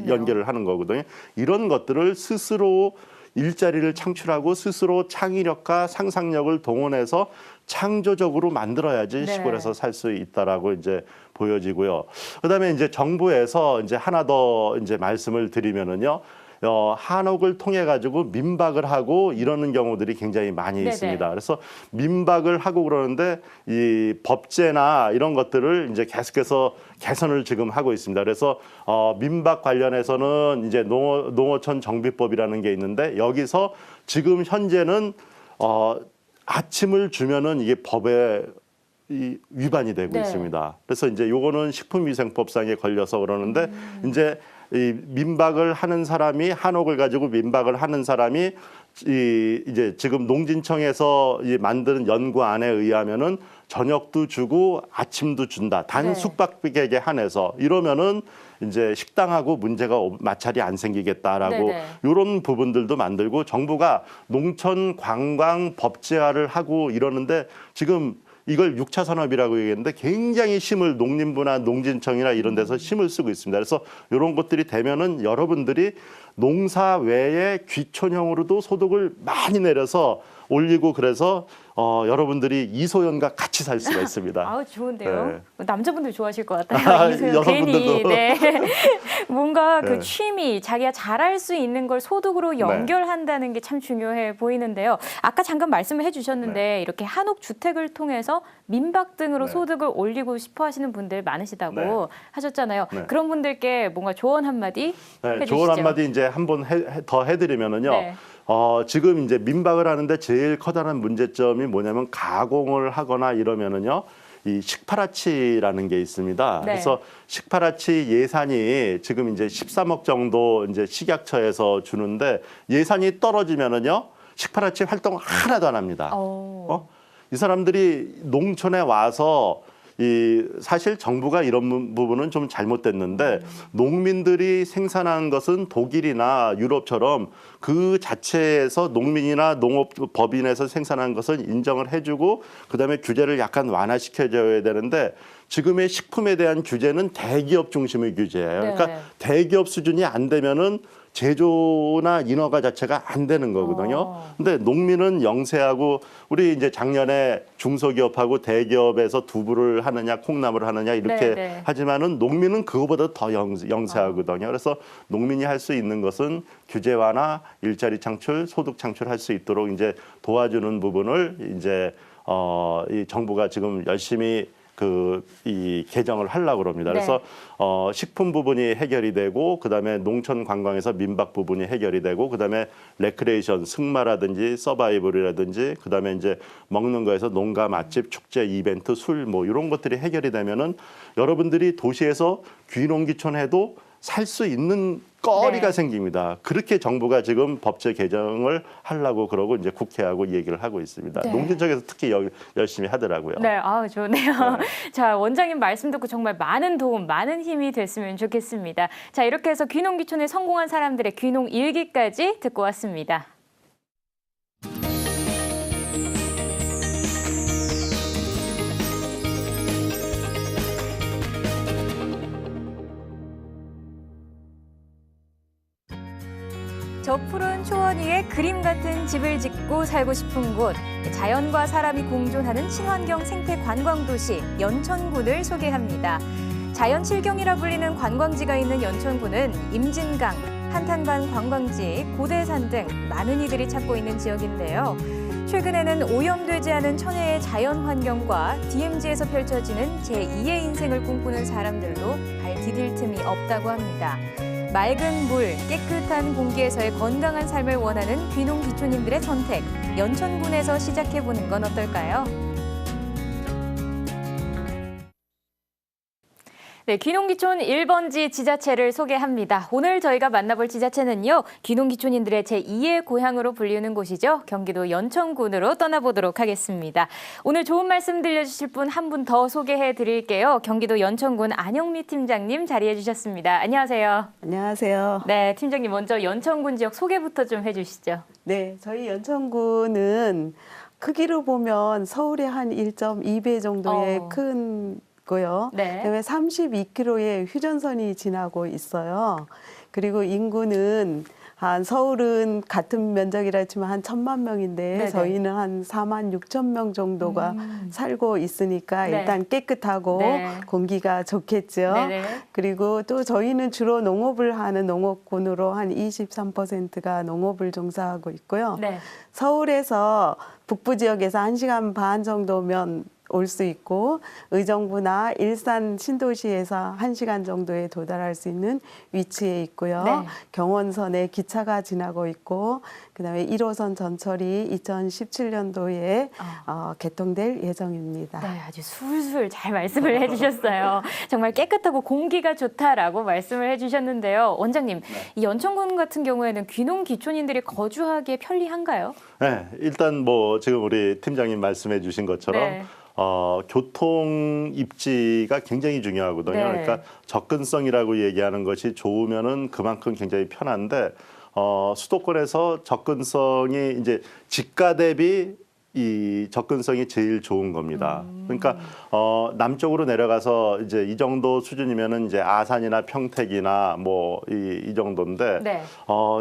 연계를 하는 거거든요. 이런 것들을 스스로 일자리를 창출하고 스스로 창의력과 상상력을 동원해서 창조적으로 만들어야지 네. 시골에서 살 수 있다라고 이제 보여지고요. 그다음에 이제 정부에서 이제 하나 더 이제 말씀을 드리면은요. 한옥을 통해 가지고 민박을 하고 이러는 경우들이 굉장히 많이 네네. 있습니다. 그래서 민박을 하고 그러는데 이 법제나 이런 것들을 이제 계속해서 개선을 지금 하고 있습니다. 그래서 민박 관련해서는 이제 농어촌 정비법이라는 게 있는데 여기서 지금 현재는 아침을 주면은 이게 법에 위반이 되고 네. 있습니다. 그래서 이제 요거는 식품위생법상에 걸려서 그러는데 이제 이 민박을 하는 사람이 한옥을 가지고 민박을 하는 사람이 이제 지금 농진청에서 만드는 연구안에 의하면은 저녁도 주고 아침도 준다. 단 네. 숙박객에 한해서 이러면은 이제 식당하고 문제가 마찰이 안 생기겠다라고 네네. 이런 부분들도 만들고 정부가 농촌 관광 법제화를 하고 이러는데 지금 이걸 6차 산업이라고 얘기했는데 굉장히 힘을 농림부나 농진청이나 이런 데서 힘을 쓰고 있습니다. 그래서 이런 것들이 되면은 여러분들이 농사 외에 귀촌형으로도 소득을 많이 내려서 올리고 그래서 여러분들이 이소연과 같이 살 수가 있습니다. 아우 좋은데요. 네. 남자분들 좋아하실 것 같아요. 이소연 괜히 여성분들도. 네. 뭔가 그 네. 취미 자기가 잘할 수 있는 걸 소득으로 연결한다는 게 참 중요해 보이는데요. 아까 잠깐 말씀을 해주셨는데 이렇게 한옥 주택을 통해서 민박 등으로 네. 소득을 올리고 싶어하시는 분들 많으시다고 네. 하셨잖아요. 네. 그런 분들께 뭔가 조언 한마디 해주시죠. 조언 한마디 이제 한번 더 해드리면은요. 네. 지금 이제 민박을 하는데 제일 커다란 문제점이 뭐냐면 가공을 하거나 이러면은요. 이 식파라치라는 게 있습니다. 네. 그래서 식파라치 예산이 지금 이제 13억 정도 이제 식약처에서 주는데 예산이 떨어지면은요. 식파라치 활동 하나도 안 합니다. 이 사람들이 농촌에 와서 사실 정부가 이런 부분은 좀 잘못됐는데 농민들이 생산한 것은 독일이나 유럽처럼 그 자체에서 농민이나 농업법인에서 생산한 것은 인정을 해주고 그다음에 규제를 약간 완화시켜줘야 되는데 지금의 식품에 대한 규제는 대기업 중심의 규제예요. 네. 그러니까 대기업 수준이 안 되면은 제조나 인허가 자체가 안 되는 거거든요. 근데 농민은 영세하고 우리 이제 작년에 중소기업하고 대기업에서 두부를 하느냐 콩나물을 하느냐 이렇게 네. 하지만은 농민은 그거보다 더 영세하거든요. 그래서 농민이 할 수 있는 것은 규제 완화, 일자리 창출, 소득 창출할 수 있도록 이제 도와주는 부분을 이제 이 정부가 지금 열심히 이 개정을 하려고 합니다. 네. 그래서 식품 부분이 해결이 되고 그다음에 농촌 관광에서 민박 부분이 해결이 되고 그다음에 레크레이션 승마라든지 서바이벌이라든지 그다음에 이제 먹는 거에서 농가 맛집 축제 이벤트 술 뭐 이런 것들이 해결이 되면은 여러분들이 도시에서 귀농귀촌해도 살 수 있는 거리가 네. 생깁니다. 그렇게 정부가 지금 법제 개정을 하려고 그러고 이제 국회하고 얘기를 하고 있습니다. 네. 농진청에서 특히 열심히 하더라고요. 네, 아 좋네요. 자, 원장님 말씀 듣고 정말 많은 도움, 많은 힘이 됐으면 좋겠습니다. 자, 이렇게 해서 귀농귀촌에 성공한 사람들의 귀농 일기까지 듣고 왔습니다. 저 푸른 초원 위에 그림 같은 집을 짓고 살고 싶은 곳, 자연과 사람이 공존하는 친환경 생태 관광도시 연천군을 소개합니다. 자연 칠경이라 불리는 관광지가 있는 연천군은 임진강, 한탄관 관광지, 고대산 등 많은 이들이 찾고 있는 지역인데요. 최근에는 오염되지 않은 천혜의 자연 환경과 DMZ에서 펼쳐지는 제2의 인생을 꿈꾸는 사람들로 발 디딜 틈이 없다고 합니다. 맑은 물, 깨끗한 공기에서의 건강한 삶을 원하는 귀농 귀촌인들의 선택. 연천군에서 시작해보는 건 어떨까요? 네, 귀농귀촌 1번지 지자체를 소개합니다. 오늘 저희가 만나볼 지자체는요, 귀농귀촌인들의 제2의 고향으로 불리는 곳이죠. 경기도 연천군으로 떠나보도록 하겠습니다. 오늘 좋은 말씀 들려주실 분 한 분 더 소개해 드릴게요. 경기도 연천군 안영미 팀장님 자리해 주셨습니다. 안녕하세요. 안녕하세요. 네, 팀장님 먼저 연천군 지역 소개부터 좀 해주시죠. 네, 저희 연천군은 크기로 보면 서울의 한 1.2배 정도의 큰 고요. 네. 그다음에 32km의 휴전선이 지나고 있어요. 그리고 인구는 한 서울은 같은 면적이라 했지만 한 1,000만 명인데 네네. 저희는 한 4만 6천 명 정도가 살고 있으니까 네. 일단 깨끗하고 네. 공기가 좋겠죠. 네네. 그리고 또 저희는 주로 농업을 하는 농업군으로 한 23%가 농업을 종사하고 있고요. 네. 서울에서 북부 지역에서 1시간 반 정도면 올 수 있고 의정부나 일산 신도시에서 1시간 정도에 도달할 수 있는 위치에 있고요. 네. 경원선에 기차가 지나고 있고 그다음에 1호선 전철이 2017년도에 개통될 예정입니다. 네, 아주 술술 잘 말씀을 해주셨어요. 정말 깨끗하고 공기가 좋다라고 말씀을 해주셨는데요. 원장님, 이 연천군 같은 경우에는 귀농 귀촌인들이 거주하기에 편리한가요? 네, 일단 뭐 지금 우리 팀장님 말씀해 주신 것처럼 네. 교통 입지가 굉장히 중요하거든요. 네. 그러니까 접근성이라고 얘기하는 것이 좋으면은 그만큼 굉장히 편한데 수도권에서 접근성이 이제 지가 대비 이 접근성이 제일 좋은 겁니다. 그러니까 남쪽으로 내려가서 이제 이 정도 수준이면은 이제 아산이나 평택이나 뭐 이 정도인데 네.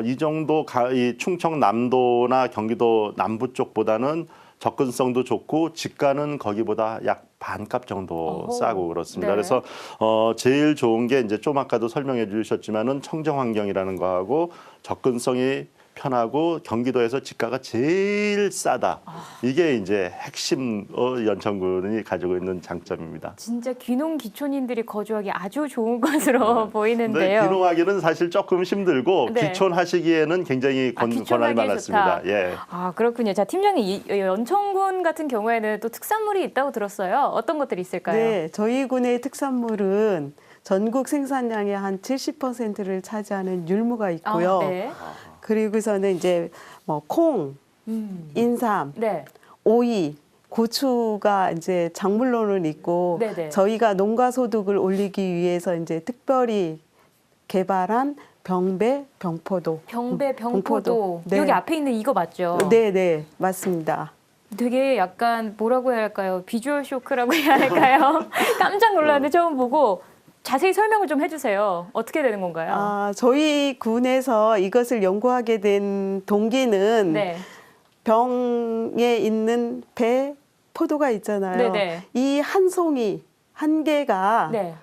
이 정도 이 충청남도나 경기도 남부 쪽보다는 접근성도 좋고 지가는 거기보다 약 반값 정도 어허. 싸고 그렇습니다. 네. 그래서 제일 좋은 게 이제 좀 아까도 설명해 주셨지만은 청정 환경이라는 거하고 접근성이 편하고 경기도에서 지가가 제일 싸다. 이게 이제 핵심 연천군이 가지고 있는 장점입니다. 진짜 귀농 귀촌인들이 거주하기 아주 좋은 것으로 보이는데요. 근데 귀농하기는 사실 조금 힘들고 네. 귀촌하시기에는 굉장히 귀촌하기 권할 만했습니다. 좋다. 예. 아, 그렇군요. 자, 팀장님, 이 연천군 같은 경우에는 또 특산물이 있다고 들었어요. 어떤 것들이 있을까요? 네, 저희 군의 특산물은 전국 생산량의 한 70%를 차지하는 율무가 있고요. 네. 그리고서는 이제 뭐 콩, 인삼, 네. 오이, 고추가 이제 작물로는 있고 네네. 저희가 농가 소득을 올리기 위해서 이제 특별히 개발한 병배, 병포도. 병배, 병포도. 네. 여기 앞에 있는 이거 맞죠? 네, 네, 맞습니다. 되게 약간 뭐라고 해야 할까요? 비주얼 쇼크라고 해야 할까요? 깜짝 놀랐는데 처음 보고 자세히 설명을 좀 해주세요. 어떻게 되는 건가요? 저희 군에서 이것을 연구하게 된 동기는 네. 병에 있는 배, 포도가 있잖아요. 네네. 이 한 송이, 한 개가 네.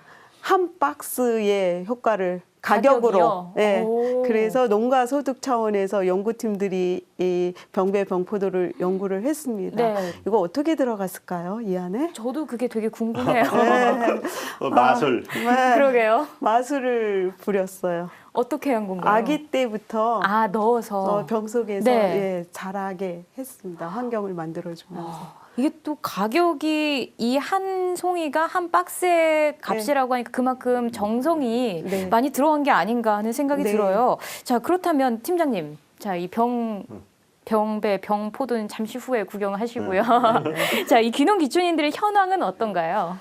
한 박스의 효과를 가격이요? 가격으로. 네. 오. 그래서 농가 소득 차원에서 연구팀들이 이 병배 병포도를 연구를 했습니다. 네. 이거 어떻게 들어갔을까요? 이 안에? 저도 그게 되게 궁금해요. 네. 마술. 네. 그러게요. 마술을 부렸어요. 어떻게 한 건가요? 아기 때부터 넣어서. 병 속에서 네. 예, 자라게 했습니다. 환경을 만들어주면서. 이게 또 가격이 이 한 송이가 한 박스의 값이라고 하니까 그만큼 정성이 네. 많이 들어간 게 아닌가 하는 생각이 네. 들어요. 자, 그렇다면 팀장님, 자, 이 병배, 병포도는 잠시 후에 구경하시고요. 자, 이 귀농 귀촌인들의 현황은 어떤가요?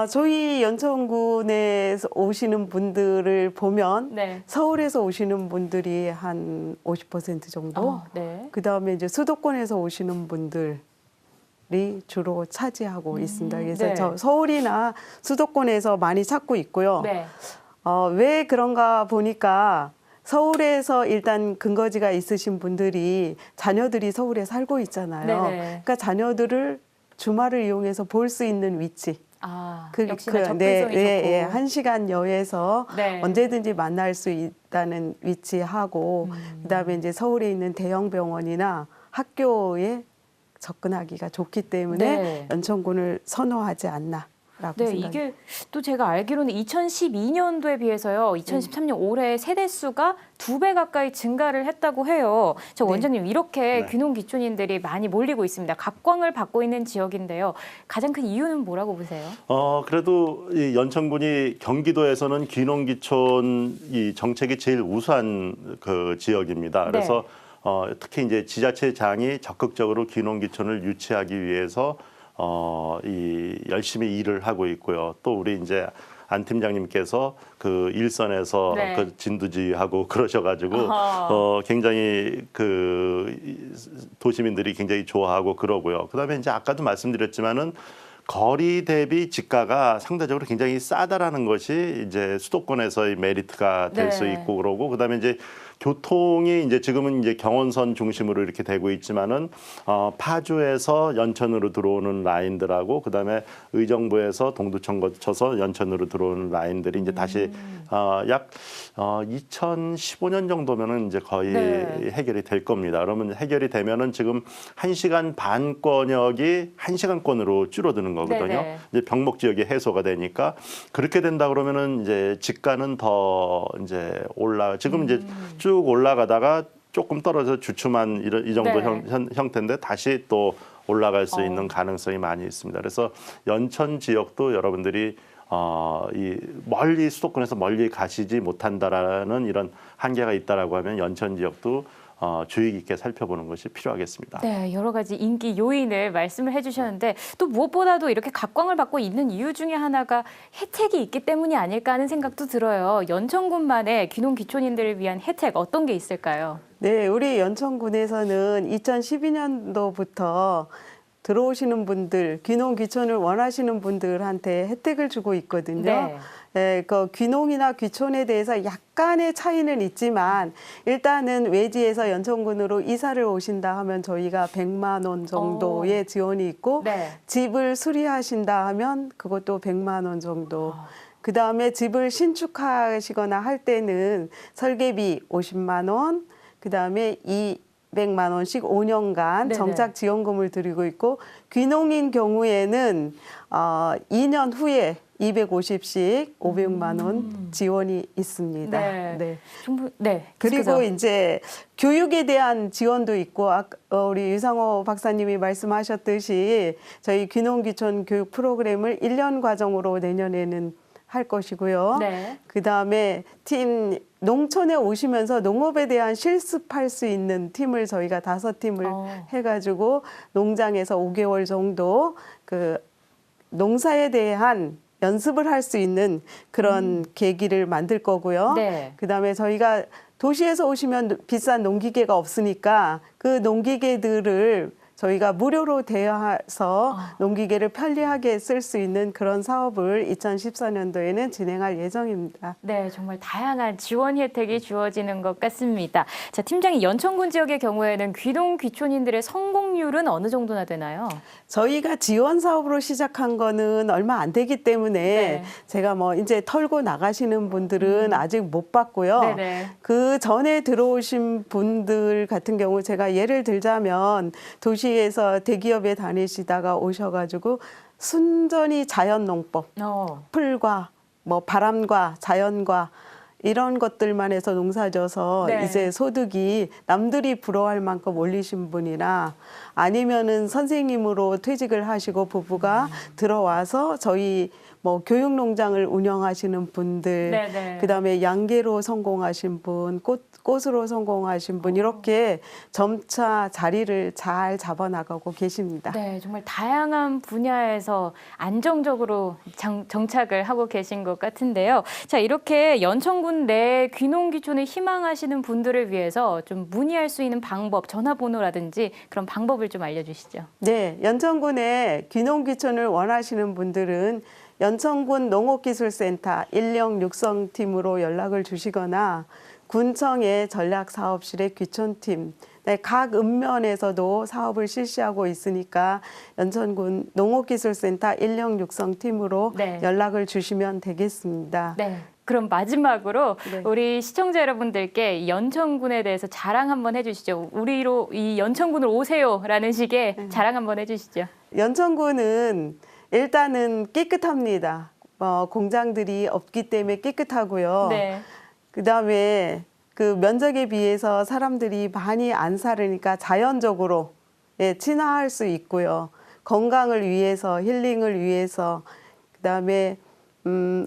저희 연천군에서 오시는 분들을 보면 네. 서울에서 오시는 분들이 한 50% 정도. 네. 그 다음에 이제 수도권에서 오시는 분들이 주로 차지하고 있습니다. 그래서 네. 서울이나 수도권에서 많이 찾고 있고요. 네. 왜 그런가 보니까 서울에서 일단 근거지가 있으신 분들이 자녀들이 서울에 살고 있잖아요. 네네. 그러니까 자녀들을 주말을 이용해서 볼 수 있는 위치. 역시나 접근성이 네, 좋고. 예, 1시간 여에서 네. 언제든지 만날 수 있다는 위치하고 그다음에 이제 서울에 있는 대형 병원이나 학교에 접근하기가 좋기 때문에 네. 연천군을 선호하지 않나 네, 생각합니다. 이게 또 제가 알기로는 2012년도에 비해서요. 2013년 올해 세대 수가 2배 가까이 증가를 했다고 해요. 저 네. 원장님 이렇게 네. 귀농 귀촌인들이 많이 몰리고 있습니다. 각광을 받고 있는 지역인데요. 가장 큰 이유는 뭐라고 보세요? 그래도 이 연천군이 경기도에서는 귀농귀촌 이 정책이 제일 우수한 그 지역입니다. 그래서 특히 이제 지자체장이 적극적으로 귀농귀촌을 유치하기 위해서 열심히 일을 하고 있고요. 또 우리 이제 안 팀장님께서 그 일선에서 네. 그 진두지휘하고 그러셔가지고 굉장히 그 도시민들이 굉장히 좋아하고 그러고요. 그다음에 이제 아까도 말씀드렸지만은 거리 대비 집가가 상대적으로 굉장히 싸다라는 것이 이제 수도권에서의 메리트가 될 수 네. 있고 그러고 그다음에 이제 교통이 이제 지금은 이제 경원선 중심으로 이렇게 되고 있지만은 파주에서 연천으로 들어오는 라인들하고 그다음에 의정부에서 동두천 거쳐서 연천으로 들어오는 라인들이 이제 다시 약 2015년 정도면은 이제 거의 네. 해결이 될 겁니다. 그러면 해결이 되면은 지금 1시간 반권역이 1시간권으로 줄어드는 거거든요. 네네. 이제 병목 지역이 해소가 되니까 그렇게 된다 그러면은 이제 집가는 더 이제 지금 이제 쭉 올라가다가 조금 떨어져 주춤한 이 정도 네. 형태인데 다시 또 올라갈 수 있는 가능성이 많이 있습니다. 그래서 연천 지역도 여러분들이 이 멀리 수도권에서 멀리 가시지 못한다라는 이런 한계가 있다라고 하면 연천 지역도 주의 깊게 살펴보는 것이 필요하겠습니다. 네, 여러 가지 인기 요인을 말씀을 해주셨는데 또 무엇보다도 이렇게 각광을 받고 있는 이유 중에 하나가 혜택이 있기 때문이 아닐까 하는 생각도 들어요. 연천군만의 귀농 귀촌인들을 위한 혜택 어떤 게 있을까요? 네, 우리 연천군에서는 2012년도부터 들어오시는 분들, 귀농 귀촌을 원하시는 분들한테 혜택을 주고 있거든요. 네. 네, 그 귀농이나 귀촌에 대해서 약간의 차이는 있지만 일단은 외지에서 연천군으로 이사를 오신다 하면 저희가 100만 원 정도의 지원이 있고 네. 집을 수리하신다 하면 그것도 100만 원 정도. 그다음에 집을 신축하시거나 할 때는 설계비 50만 원, 그다음에 200만 원씩 5년간 네네. 정착 지원금을 드리고 있고 귀농인 경우에는 2년 후에 250씩 500만 원 지원이 있습니다. 네. 정말, 네. 그리고 계속해서. 이제 교육에 대한 지원도 있고 우리 유상호 박사님이 말씀하셨듯이 저희 귀농귀촌 교육 프로그램을 1년 과정으로 내년에는 할 것이고요. 네. 그다음에 농촌에 오시면서 농업에 대한 실습할 수 있는 팀을 저희가 5팀을 해가지고 농장에서 5개월 정도 그 농사에 대한 연습을 할 수 있는 그런 계기를 만들 거고요. 네. 그다음에 저희가 도시에서 오시면 비싼 농기계가 없으니까 그 농기계들을 저희가 무료로 대여해서 농기계를 편리하게 쓸 수 있는 그런 사업을 2014년도에는 진행할 예정입니다. 네, 정말 다양한 지원 혜택이 주어지는 것 같습니다. 자, 팀장님, 연천군 지역의 경우에는 귀농 귀촌인들의 성공률은 어느 정도나 되나요? 저희가 지원 사업으로 시작한 거는 얼마 안 되기 때문에 네. 제가 뭐 이제 털고 나가시는 분들은 아직 못 봤고요. 네네. 그 전에 들어오신 분들 같은 경우 제가 예를 들자면 도시에서 대기업에 다니시다가 오셔가지고 순전히 자연농법, 풀과 뭐 바람과 자연과 이런 것들만 해서 농사져서 네. 이제 소득이 남들이 부러워할 만큼 올리신 분이나 아니면은 선생님으로 퇴직을 하시고 부부가 들어와서 저희 뭐 교육농장을 운영하시는 분들, 네네. 그다음에 양계로 성공하신 분, 꽃으로 성공하신 분 이렇게 점차 자리를 잘 잡아나가고 계십니다. 네, 정말 다양한 분야에서 안정적으로 정착을 하고 계신 것 같은데요. 자, 이렇게 연천군 내 귀농 귀촌을 희망하시는 분들을 위해서 좀 문의할 수 있는 방법, 전화번호라든지 그런 방법을 좀 알려주시죠. 네, 연천군에 귀농 귀촌을 원하시는 분들은 연천군 농업기술센터 인력육성팀으로 연락을 주시거나 군청의 전략사업실의 귀촌팀, 네, 각 읍면에서도 사업을 실시하고 있으니까 연천군 농업기술센터 인력육성팀으로 네. 연락을 주시면 되겠습니다. 네. 그럼 마지막으로 네. 우리 시청자 여러분들께 연천군에 대해서 자랑 한번 해주시죠. 우리로 이 연천군으로 오세요라는 식의 자랑 한번 해주시죠. 연천군은 일단은 깨끗합니다. 공장들이 없기 때문에 깨끗하고요. 네. 그다음에 그 면적에 비해서 사람들이 많이 안 살으니까 자연적으로 예, 친화할 수 있고요. 건강을 위해서, 힐링을 위해서, 그다음에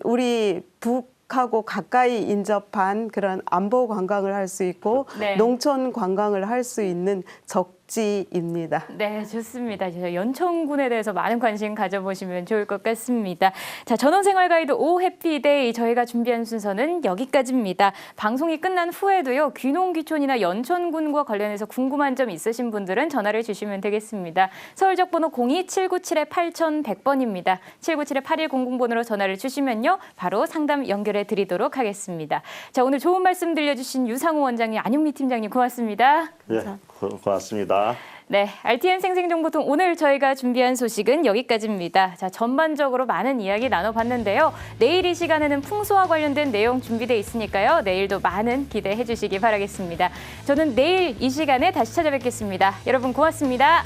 우리 북하고 가까이 인접한 그런 안보 관광을 할 수 있고 네. 농촌 관광을 할 수 있는 적지입니다. 네, 좋습니다. 연천군에 대해서 많은 관심 가져보시면 좋을 것 같습니다. 자, 전원생활 가이드 오 해피데이 저희가 준비한 순서는 여기까지입니다. 방송이 끝난 후에도요, 귀농귀촌이나 연천군과 관련해서 궁금한 점 있으신 분들은 전화를 주시면 되겠습니다. 서울적 번호 02-797-8100번입니다. 797-8100번으로 전화를 주시면요, 바로 상담 연결해 드리도록 하겠습니다. 자, 오늘 좋은 말씀 들려주신 유상우 원장님, 안윤미 팀장님 고맙습니다. 네, 고맙습니다. 네, RTN 생생정보통 오늘 저희가 준비한 소식은 여기까지입니다. 자, 전반적으로 많은 이야기 나눠봤는데요. 내일 이 시간에는 풍수와 관련된 내용 준비되어 있으니까요. 내일도 많은 기대해 주시기 바라겠습니다. 저는 내일 이 시간에 다시 찾아뵙겠습니다. 여러분 고맙습니다.